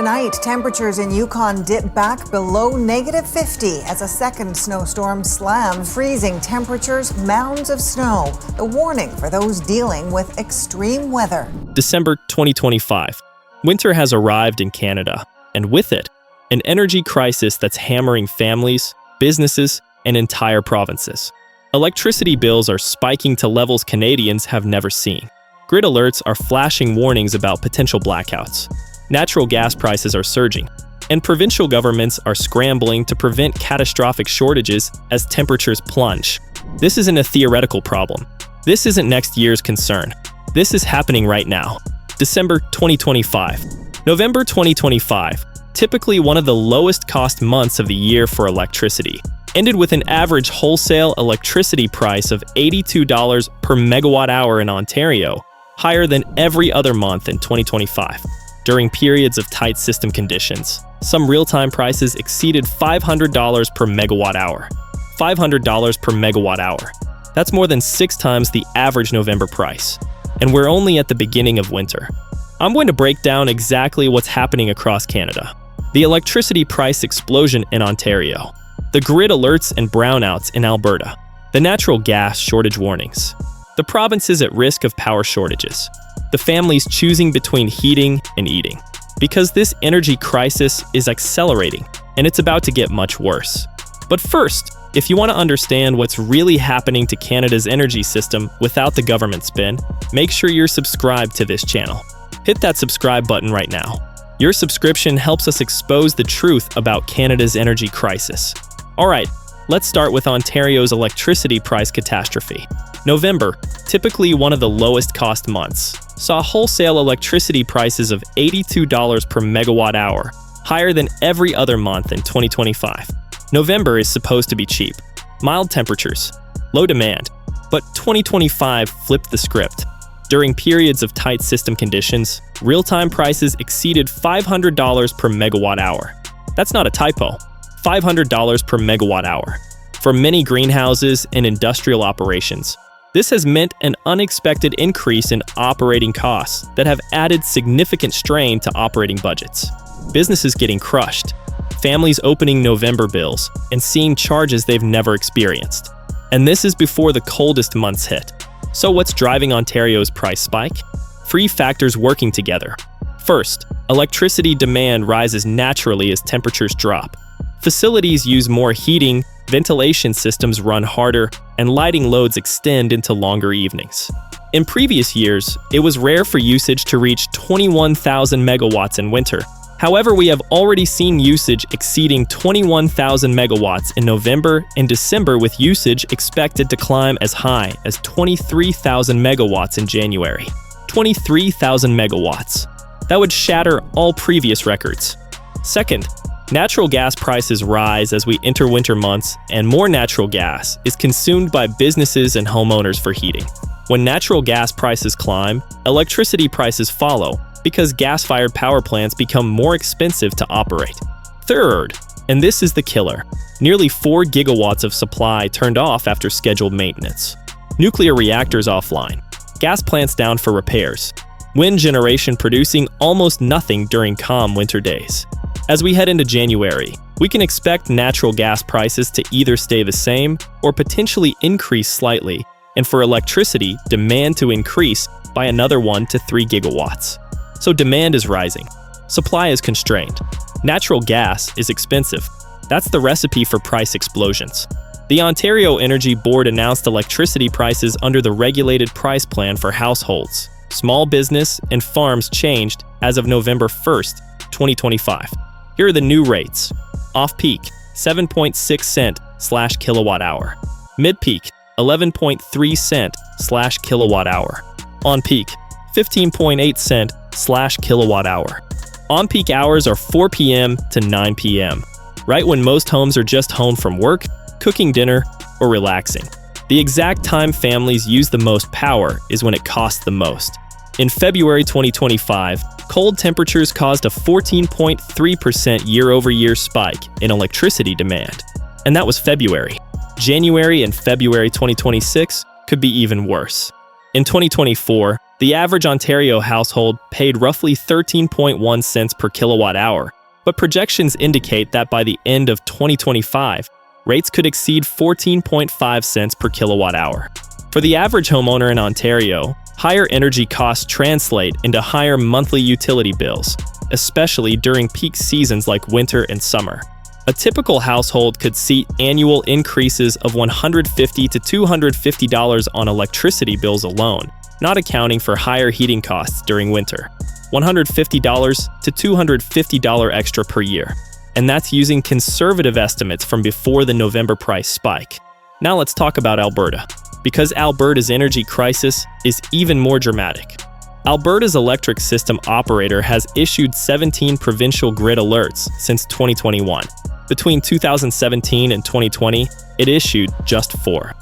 Tonight, temperatures in Yukon dip back below -50 as a second snowstorm slams freezing temperatures, mounds of snow. A warning for those dealing with extreme weather. December 2025. Winter has arrived in Canada, and with it, an energy crisis that's hammering families, businesses, and entire provinces. Electricity bills are spiking to levels Canadians have never seen. Grid alerts are flashing warnings about potential blackouts. Natural gas prices are surging, and provincial governments are scrambling to prevent catastrophic shortages as temperatures plunge. This isn't a theoretical problem. This isn't next year's concern. This is happening right now. December 2025. November 2025, typically one of the lowest cost months of the year for electricity, ended with an average wholesale electricity price of $82 per megawatt hour in Ontario, higher than every other month in 2025. During periods of tight system conditions, some real-time prices exceeded $500 per megawatt hour. $500 per megawatt hour. That's more than 6 times the average November price. And we're only at the beginning of winter. I'm going to break down exactly what's happening across Canada. The electricity price explosion in Ontario. The grid alerts and brownouts in Alberta. The natural gas shortage warnings. The provinces at risk of power shortages. The families choosing between heating and eating. Because this energy crisis is accelerating, and it's about to get much worse. But first, if you want to understand what's really happening to Canada's energy system without the government spin, make sure you're subscribed to this channel. Hit that subscribe button right now. Your subscription helps us expose the truth about Canada's energy crisis. Alright, let's start with Ontario's electricity price catastrophe. November, typically one of the lowest cost months, saw wholesale electricity prices of $82 per megawatt hour, higher than every other month in 2025. November is supposed to be cheap, mild temperatures, low demand, but 2025 flipped the script. During periods of tight system conditions, real-time prices exceeded $500 per megawatt hour. That's not a typo. $500 per megawatt hour. For many greenhouses and industrial operations, this has meant an unexpected increase in operating costs that have added significant strain to operating budgets. Businesses getting crushed, families opening November bills and seeing charges they've never experienced. And this is before the coldest months hit. So what's driving Ontario's price spike? 3 factors working together. First, electricity demand rises naturally as temperatures drop. Facilities use more heating, ventilation systems run harder, and lighting loads extend into longer evenings. In previous years, it was rare for usage to reach 21,000 megawatts in winter. However, we have already seen usage exceeding 21,000 megawatts in November and December, with usage expected to climb as high as 23,000 megawatts in January. 23,000 megawatts. That would shatter all previous records. Second, natural gas prices rise as we enter winter months, and more natural gas is consumed by businesses and homeowners for heating. When natural gas prices climb, electricity prices follow because gas-fired power plants become more expensive to operate. Third, and this is the killer, nearly 4 gigawatts of supply turned off after scheduled maintenance. Nuclear reactors offline, gas plants down for repairs, wind generation producing almost nothing during calm winter days. As we head into January, we can expect natural gas prices to either stay the same or potentially increase slightly, and for electricity demand to increase by another 1 to 3 gigawatts. So demand is rising. Supply is constrained. Natural gas is expensive. That's the recipe for price explosions. The Ontario Energy Board announced electricity prices under the regulated price plan for households, small business, and farms changed as of November 1st, 2025. Here are the new rates. Off-peak, 7.6 cent/kilowatt hour. Mid-peak, 11.3 cent/kilowatt hour. On-peak, 15.8 cent/kilowatt hour. On-peak hours are 4 p.m. to 9 p.m., right when most homes are just home from work, cooking dinner, or relaxing. The exact time families use the most power is when it costs the most. In February 2025, cold temperatures caused a 14.3% year-over-year spike in electricity demand. And that was February. January and February 2026 could be even worse. In 2024, The average Ontario household paid roughly 13.1 cents per kilowatt hour, but projections indicate that by the end of 2025, rates could exceed 14.5 cents per kilowatt hour. For the average homeowner in Ontario, higher energy costs translate into higher monthly utility bills, especially during peak seasons like winter and summer. A typical household could see annual increases of $150 to $250 on electricity bills alone, not accounting for higher heating costs during winter. $150 to $250 extra per year. And that's using conservative estimates from before the November price spike. Now let's talk about Alberta, because Alberta's energy crisis is even more dramatic. Alberta's electric system operator has issued 17 provincial grid alerts since 2021. Between 2017 and 2020, it issued just 4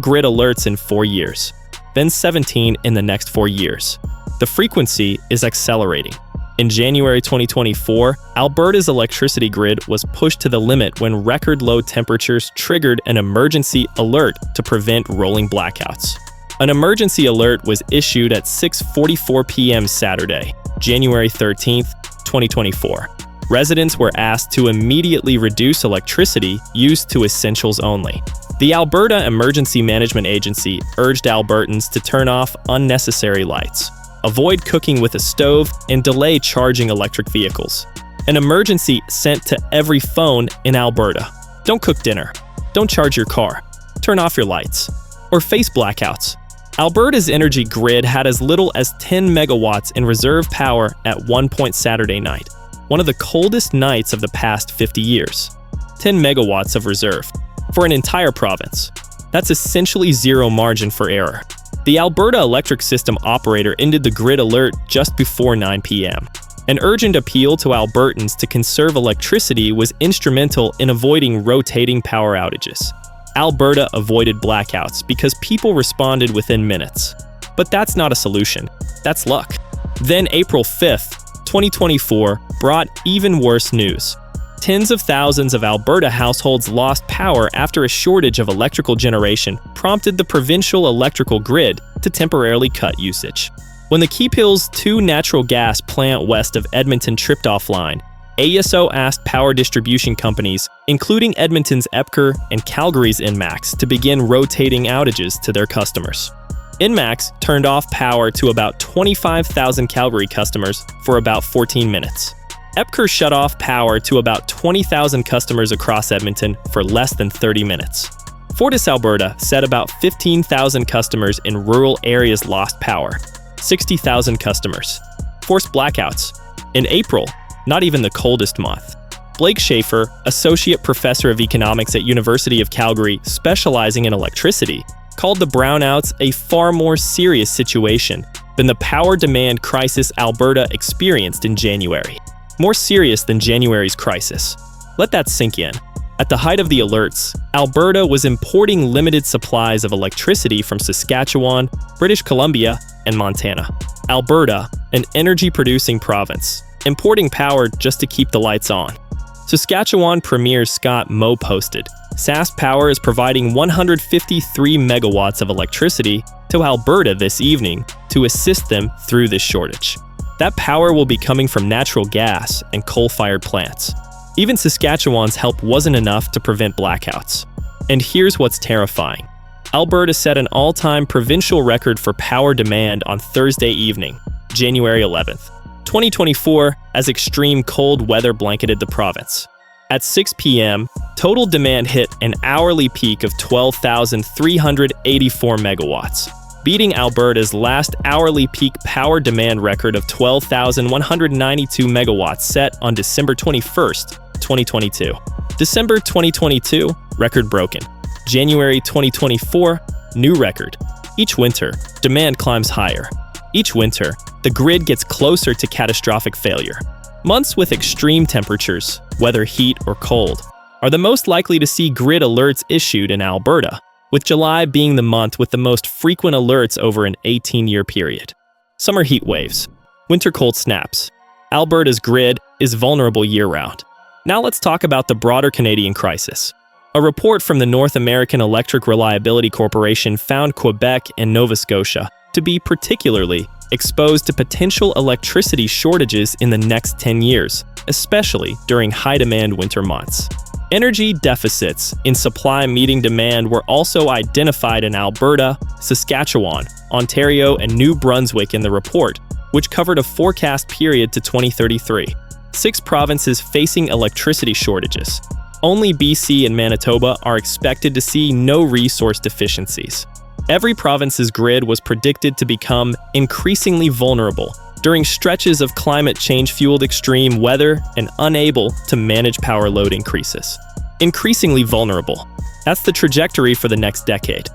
grid alerts in 4 years, then 17 in the next 4 years. The frequency is accelerating. In January 2024, Alberta's electricity grid was pushed to the limit when record low temperatures triggered an emergency alert to prevent rolling blackouts. An emergency alert was issued at 6:44 p.m. Saturday, January 13, 2024. Residents were asked to immediately reduce electricity used to essentials only. The Alberta Emergency Management Agency urged Albertans to turn off unnecessary lights, avoid cooking with a stove, and delay charging electric vehicles. An emergency sent to every phone in Alberta. Don't cook dinner. Don't charge your car. Turn off your lights. Or face blackouts. Alberta's energy grid had as little as 10 megawatts in reserve power at one point Saturday night, one of the coldest nights of the past 50 years. 10 megawatts of reserve for an entire province. That's essentially zero margin for error. The Alberta Electric System Operator ended the grid alert just before 9 p.m. An urgent appeal to Albertans to conserve electricity was instrumental in avoiding rotating power outages. Alberta avoided blackouts because people responded within minutes. But that's not a solution. That's luck. Then April 5th, 2024 brought even worse news. Tens of thousands of Alberta households lost power after a shortage of electrical generation prompted the provincial electrical grid to temporarily cut usage. When the Keephills 2 natural gas plant west of Edmonton tripped offline, AESO asked power distribution companies, including Edmonton's EPCOR and Calgary's Enmax, to begin rotating outages to their customers. Enmax turned off power to about 25,000 Calgary customers for about 14 minutes. EPCOR shut off power to about 20,000 customers across Edmonton for less than 30 minutes. FortisAlberta said about 15,000 customers in rural areas lost power. 60,000 customers. Forced blackouts. In April, not even the coldest month. Blake Schaefer, Associate Professor of Economics at University of Calgary, specializing in electricity, called the brownouts a far more serious situation than the power demand crisis Alberta experienced in January. More serious than January's crisis. Let that sink in. At the height of the alerts, Alberta was importing limited supplies of electricity from Saskatchewan, British Columbia, and Montana. Alberta, an energy-producing province, importing power just to keep the lights on. Saskatchewan Premier Scott Moe posted, "SAS Power is providing 153 megawatts of electricity to Alberta this evening to assist them through this shortage." That power will be coming from natural gas and coal-fired plants. Even Saskatchewan's help wasn't enough to prevent blackouts. And here's what's terrifying. Alberta set an all-time provincial record for power demand on Thursday evening, January 11th, 2024, as extreme cold weather blanketed the province. At 6 p.m., total demand hit an hourly peak of 12,384 megawatts, beating Alberta's last hourly peak power demand record of 12,192 megawatts set on December 21st, 2022. December 2022, record broken. January 2024, new record. Each winter, demand climbs higher. Each winter, the grid gets closer to catastrophic failure. Months with extreme temperatures, whether heat or cold, are the most likely to see grid alerts issued in Alberta, with July being the month with the most frequent alerts over an 18-year period. Summer heat waves, winter cold snaps. Alberta's grid is vulnerable year-round. Now let's talk about the broader Canadian crisis. A report from the North American Electric Reliability Corporation found Quebec and Nova Scotia to be particularly exposed to potential electricity shortages in the next 10 years, especially during high-demand winter months. Energy deficits in supply meeting demand were also identified in Alberta, Saskatchewan, Ontario, and New Brunswick in the report, which covered a forecast period to 2033. 6 provinces facing electricity shortages. Only BC and Manitoba are expected to see no resource deficiencies. Every province's grid was predicted to become increasingly vulnerable during stretches of climate change-fueled extreme weather and unable to manage power load increases. Increasingly vulnerable. That's the trajectory for the next decade.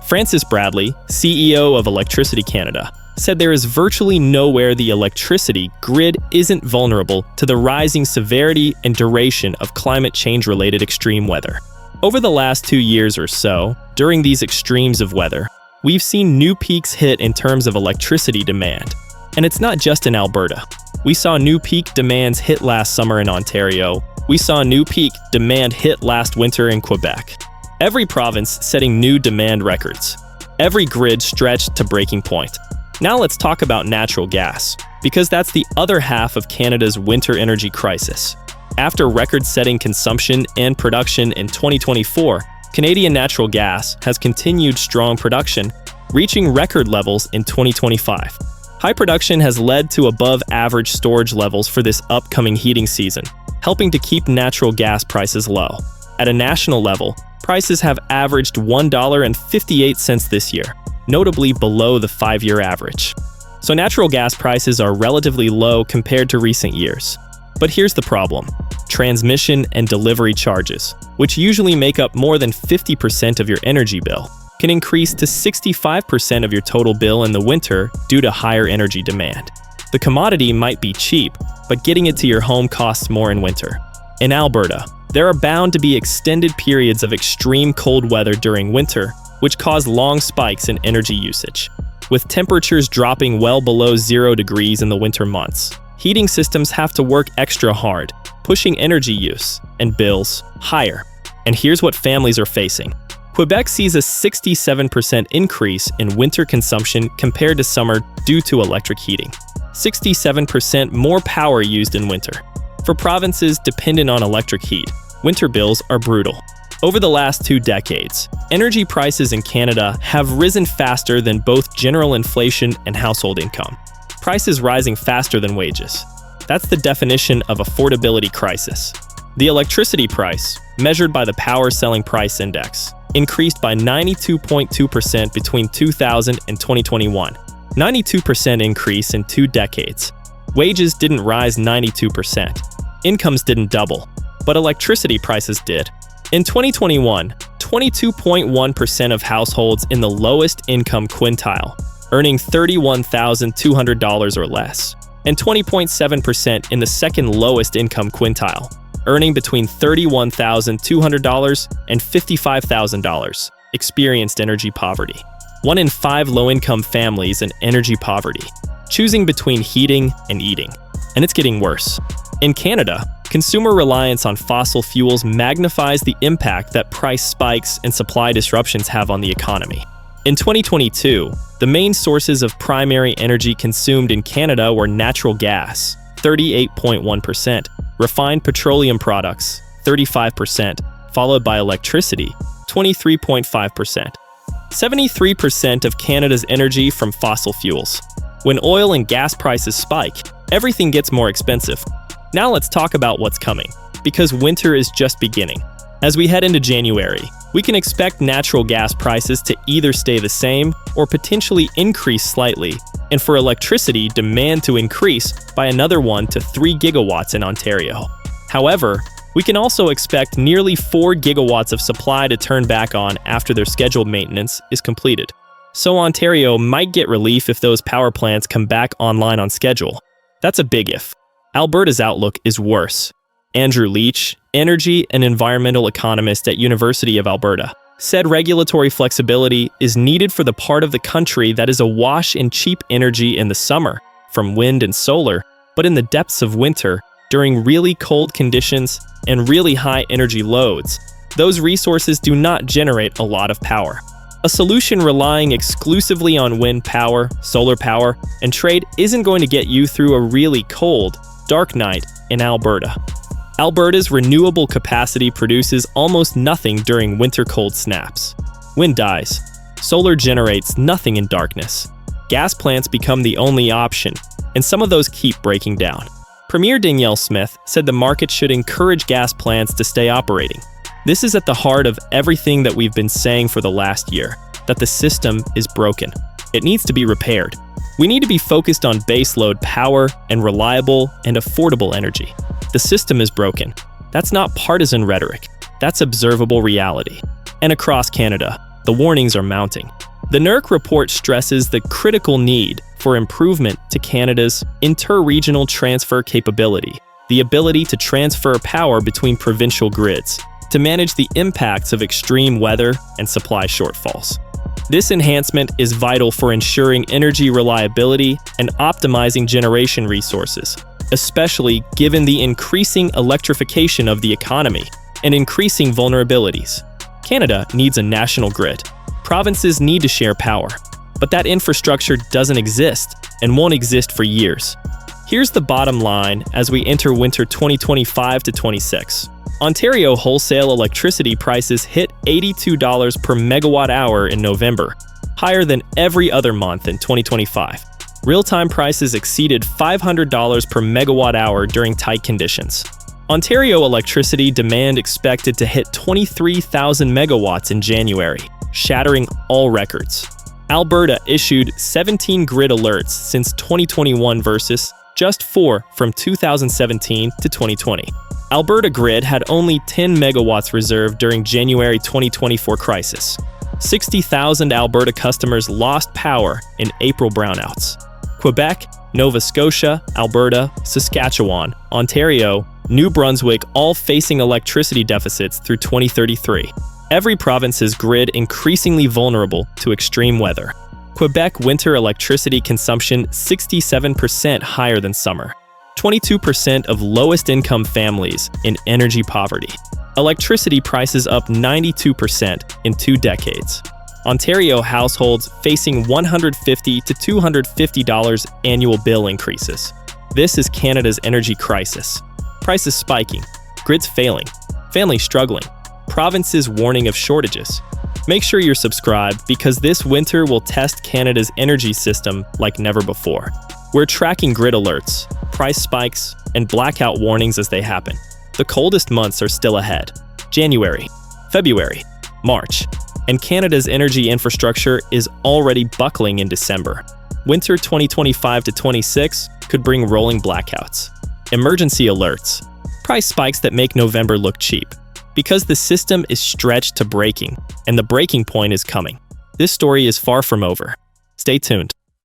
Francis Bradley, CEO of Electricity Canada, said there is virtually nowhere the electricity grid isn't vulnerable to the rising severity and duration of climate change-related extreme weather. Over the last 2 years or so, during these extremes of weather, we've seen new peaks hit in terms of electricity demand. And it's not just in Alberta. We saw new peak demands hit last summer in Ontario. We saw new peak demand hit last winter in Quebec. Every province setting new demand records. Every grid stretched to breaking point. Now let's talk about natural gas, because that's the other half of Canada's winter energy crisis. After record-setting consumption and production in 2024, Canadian natural gas has continued strong production, reaching record levels in 2025. High production has led to above-average storage levels for this upcoming heating season, helping to keep natural gas prices low. At a national level, prices have averaged $1.58 this year, notably below the 5-year average. So natural gas prices are relatively low compared to recent years. But here's the problem. Transmission and delivery charges, which usually make up more than 50% of your energy bill, can increase to 65% of your total bill in the winter due to higher energy demand. The commodity might be cheap, but getting it to your home costs more in winter. In Alberta, there are bound to be extended periods of extreme cold weather during winter, which cause long spikes in energy usage. With temperatures dropping well below 0 degrees in the winter months, heating systems have to work extra hard, pushing energy use and bills higher. And here's what families are facing. Quebec sees a 67% increase in winter consumption compared to summer due to electric heating. 67% more power used in winter. For provinces dependent on electric heat, winter bills are brutal. Over the last 2 decades, energy prices in Canada have risen faster than both general inflation and household income. Prices rising faster than wages. That's the definition of affordability crisis. The electricity price, measured by the Power Selling Price Index, increased by 92.2% between 2000 and 2021. 92% increase in 2 decades. Wages didn't rise 92%. Incomes didn't double, but electricity prices did. In 2021, 22.1% of households in the lowest income quintile, earning $31,200 or less, and 20.7% in the second lowest income quintile, earning between $31,200 and $55,000, experienced energy poverty. 1 in 5 low-income families in energy poverty, choosing between heating and eating. And it's getting worse. In Canada, consumer reliance on fossil fuels magnifies the impact that price spikes and supply disruptions have on the economy. In 2022, the main sources of primary energy consumed in Canada were natural gas, 38.1%, refined petroleum products, 35%, followed by electricity, 23.5%. 73% of Canada's energy from fossil fuels. When oil and gas prices spike, everything gets more expensive. Now let's talk about what's coming, because winter is just beginning. As we head into January, we can expect natural gas prices to either stay the same or potentially increase slightly, and for electricity demand to increase by another 1 to 3 gigawatts in Ontario. However, we can also expect nearly 4 gigawatts of supply to turn back on after their scheduled maintenance is completed. So Ontario might get relief if those power plants come back online on schedule. That's a big if. Alberta's outlook is worse. Andrew Leach, energy and environmental economist at University of Alberta, said regulatory flexibility is needed for the part of the country that is awash in cheap energy in the summer, from wind and solar, but in the depths of winter, during really cold conditions and really high energy loads, those resources do not generate a lot of power. A solution relying exclusively on wind power, solar power, and trade isn't going to get you through a really cold, dark night in Alberta. Alberta's renewable capacity produces almost nothing during winter cold snaps. Wind dies. Solar generates nothing in darkness. Gas plants become the only option, and some of those keep breaking down. Premier Danielle Smith said the market should encourage gas plants to stay operating. This is at the heart of everything that we've been saying for the last year, that the system is broken. It needs to be repaired. We need to be focused on baseload power and reliable and affordable energy. The system is broken. That's not partisan rhetoric. That's observable reality. And across Canada, the warnings are mounting. The NERC report stresses the critical need for improvement to Canada's inter-regional transfer capability, the ability to transfer power between provincial grids, to manage the impacts of extreme weather and supply shortfalls. This enhancement is vital for ensuring energy reliability and optimizing generation resources, especially given the increasing electrification of the economy and increasing vulnerabilities. Canada needs a national grid. Provinces need to share power, but that infrastructure doesn't exist and won't exist for years. Here's the bottom line as we enter winter 2025 to 26. Ontario wholesale electricity prices hit $82 per megawatt hour in November, higher than every other month in 2025. Real-time prices exceeded $500 per megawatt hour during tight conditions. Ontario electricity demand expected to hit 23,000 megawatts in January, shattering all records. Alberta issued 17 grid alerts since 2021 versus just 4 from 2017 to 2020. Alberta Grid had only 10 megawatts reserved during January 2024 crisis. 60,000 Alberta customers lost power in April brownouts. Quebec, Nova Scotia, Alberta, Saskatchewan, Ontario, New Brunswick all facing electricity deficits through 2033. Every province's grid increasingly vulnerable to extreme weather. Quebec winter electricity consumption 67% higher than summer. 22% of lowest income families in energy poverty. Electricity prices up 92% in 2 decades. Ontario households facing $150 to $250 annual bill increases. This is Canada's energy crisis. Prices spiking, grids failing, families struggling, provinces warning of shortages. Make sure you're subscribed because this winter will test Canada's energy system like never before. We're tracking grid alerts, price spikes, and blackout warnings as they happen. The coldest months are still ahead. January, February, March, and Canada's energy infrastructure is already buckling in December. Winter 2025 to 26 could bring rolling blackouts, emergency alerts, price spikes that make November look cheap. Because the system is stretched to breaking, and the breaking point is coming. This story is far from over. Stay tuned.